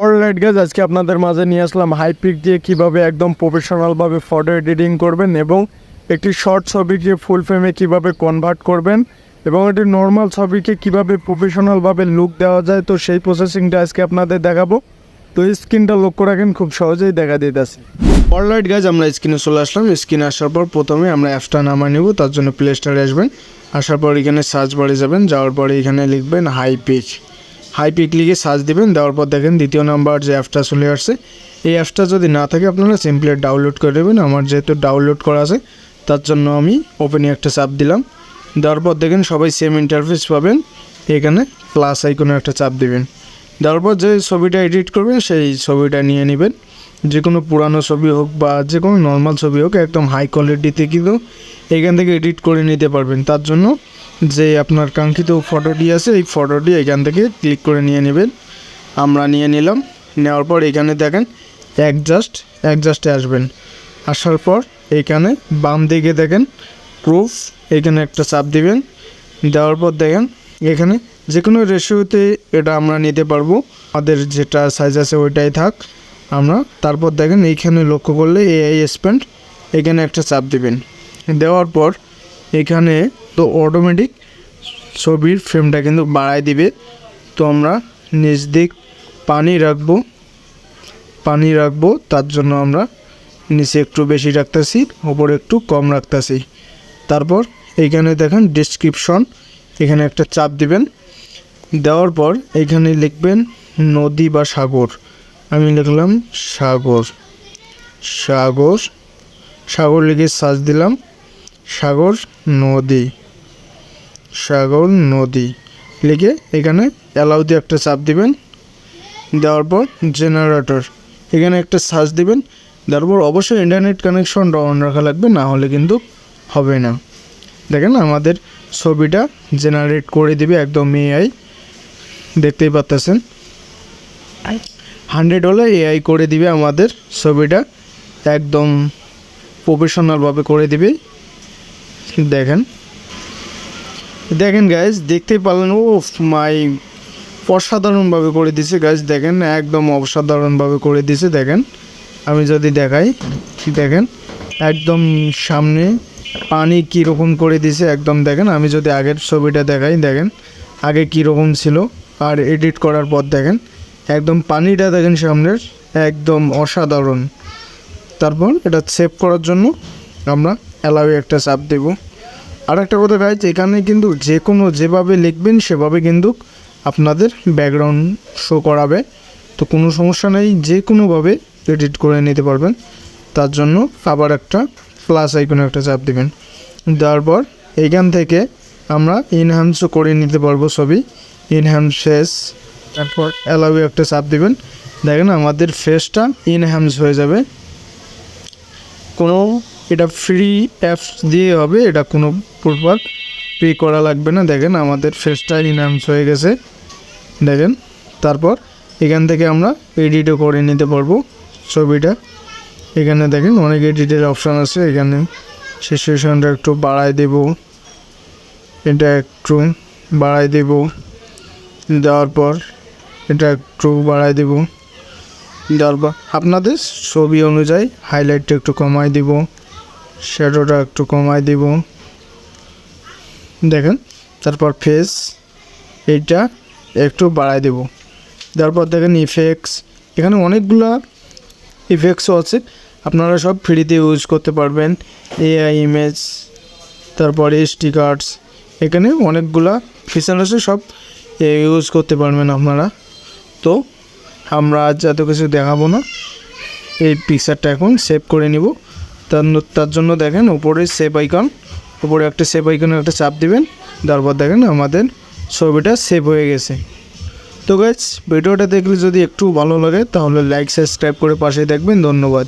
Alright guys, আজকে আপনাদের মাঝে নিয়ে আসলাম হাইপিক দিয়ে কিভাবে একদম প্রফেশনালভাবে ফটো এডিটিং করবেন এবং একটি শর্ট ছবিকে ফুল ফ্রেমে কিভাবে কনভার্ট করবেন এবং একটি নর্মাল ছবিকে কিভাবে প্রফেশনালভাবে লুক দেওয়া যায়। তো সেই প্রসেসিংটা আজকে আপনাদের দেখাবো। তো স্ক্রিনটা লক্ষ্য রাখেন, খুব সহজেই দেখা দিতেছে। অলরাইট গাইস, আমরা স্ক্রিনে চলে আসলাম। স্ক্রিনে আসার পর প্রথমে আমরা অ্যাপসটা নামায় নেব। তার জন্য প্লে স্টোরে আসবেন। আসার পর এখানে সার্চ বারে যাবেন, যাওয়ার পরে এখানে লিখবেন হাইপিক লিখে সার্চ দিবেন। দেওয়ার পর দেখেন দ্বিতীয় নাম্বার যে অ্যাপসটা চলে আসছে। এই অ্যাপসটা যদি না থাকে আপনারা সিম্পলি ডাউনলোড করে দেবেন। আমার যেহেতু ডাউনলোড করা আছে তার জন্য আমি ওপেনে একটা চাপ দিলাম। দেওয়ার পর দেখেন সবাই সেম ইন্টারফেস পাবেন। এখানে প্লাস আইকনে একটা চাপ দিবেন। দেওয়ার পর যে ছবিটা এডিট করবেন সেই ছবিটা নিয়ে নেবেন। যে কোনো পুরানো ছবি হোক বা যে কোনো নর্মাল ছবি হোক, একদম হাই কোয়ালিটিতে কিন্তু এখান থেকে এডিট করে নিতে পারবেন। তার জন্য যে আপনার কাঙ্ক্ষিত ফটোটি আছে এই ফটোটি এখান থেকে ক্লিক করে নিয়ে নেবেন। আমরা নিয়ে নিলাম। নেওয়ার পর এখানে দেখেন অ্যাডজাস্টে আসবেন। আসার পর এখানে বাম দিকে দেখেন প্রুফ, এখানে একটা চাপ দিবেন। দেওয়ার পর দেখেন এখানে যে কোনো রেশিওতে এটা আমরা নিতে পারবো। আমাদের যেটা সাইজ আছে ওইটাই থাক আমরা। তারপর দেখেন এইখানে লক্ষ্য করলে এআই এক্সপ্যান্ড, এখানে একটা চাপ দিবেন। দেওয়ার পর এখানে তো অটোমেটিক ছবির ফ্রেমটা কিন্তু বাড়ায় দিবে। তো আমরা নিচ দিক পানি রাখবো, তার জন্য আমরা নিচে একটু বেশি রাখতেছি, ওপরে একটু কম রাখতেছি। তারপর এইখানে দেখেন ডেসক্রিপশন, এখানে একটা চাপ দিবেন। দেওয়ার পর এইখানে লিখবেন নদী বা সাগর। আমি লিখলাম সাগর লিখে সার্চ দিলাম। সাগর নদী লিখে এখানে অ্যালাউ দিয়ে একটা চাপ দিবেন। দেওয়ার পর জেনারেটর, এখানে একটা সার্চ দিবেন। দেওয়ার পর অবশ্যই ইন্টারনেট কানেকশনটা অন রাখা লাগবে, না হলে কিন্তু হবে না। দেখেন আমাদের ছবিটা জেনারেট করে দিবে একদম এআই, দেখতেই পাচ্ছেন। 100 হলে এআই করে দিবে আমাদের ছবিটা একদম প্রফেশনালভাবে করে দিবে। দেখেন গাইজ, দেখতেই পারলেন। ও মাই, অসাধারণভাবে করে দিছে গাইজ। দেখেন একদম অসাধারণভাবে করে দিছে। দেখেন আমি যদি দেখাই, দেখেন একদম সামনে পানি কীরকম করে দিছে একদম। দেখেন আমি যদি আগের ছবিটা দেখাই, দেখেন আগে কীরকম ছিল আর এডিট করার পর দেখেন একদম পানিটা দেখেন সামনের, একদম অসাধারণ। তারপর এটা সেভ করার জন্য আমরা অ্যালাউ একটা চাপ দেব। আর একটা কথা গাইজ, এখানে কিন্তু যে কোনো যেভাবে লিখবেন সেভাবে কিন্তু আপনাদের ব্যাকগ্রাউন্ড শো করাবে। তো কোনো সমস্যা নেই, যে কোনোভাবে এডিট করে নিতে পারবেন। তার জন্য আবার একটা প্লাস আইকনে একটা চাপ দিবেন। দেওয়ার পর এইখান থেকে আমরা এনহ্যান্সও করে নিতে পারবো ছবি, এনহ্যান্স ফেস। তারপর অ্যালাউ একটা চাপ দিবেন। দেখেন আমাদের ফেসটা এনহ্যান্স হয়ে যাবে। এটা ফ্রি অ্যাপস দিয়ে হবে, এটা কোনো প্রপার পে করা লাগবে না। দেখেন আমাদের ফেসটা এনহ্যান্স হয়ে গেছে। দেখেন তারপর এখান থেকে আমরা এডিটও করে নিতে পারবো ছবিটা। এখানে দেখেন অনেক এডিটের অপশান আছে। এখানে সিচুয়েশনটা একটু বাড়ায় দেব, এটা একটু বাড়ায় দেব। দেওয়ার পর এটা একটু বাড়ায় দেব। দেওয়ার পর আপনাদের ছবি অনুযায়ী হাইলাইটটা একটু কমায় দিব, শ্যাডোটা একটু কমায় দিব। দেখেন তারপর ফেস এইটা একটু বাড়ায় দেব। তারপর দেখেন ইফেক্টস, এখানে অনেকগুলা ইফেক্টসও আছে, আপনারা সব ফ্রিতে ইউজ করতে পারবেন। এআই ইমেজ, তারপরে স্টিকার্স, এখানে অনেকগুলা ফিচার আছে, সব ইউজ করতে পারবেন আপনারা। তো আমরা আজ এত কিছু দেখাবো না, এই পিকচারটা এখন সেভ করে নিব। তার জন্য দেখেন উপরে সেভ আইকন, উপরে একটা সেভ আইকনে একটা চাপ দিবেন। তারপর দেখেন আমাদের ছবিটা সেভ হয়ে গেছে। তো গাইস, ভিডিওটা দেখলে যদি একটু ভালো লাগে তাহলে লাইক সাবস্ক্রাইব করে পাশে দেখবেন। ধন্যবাদ।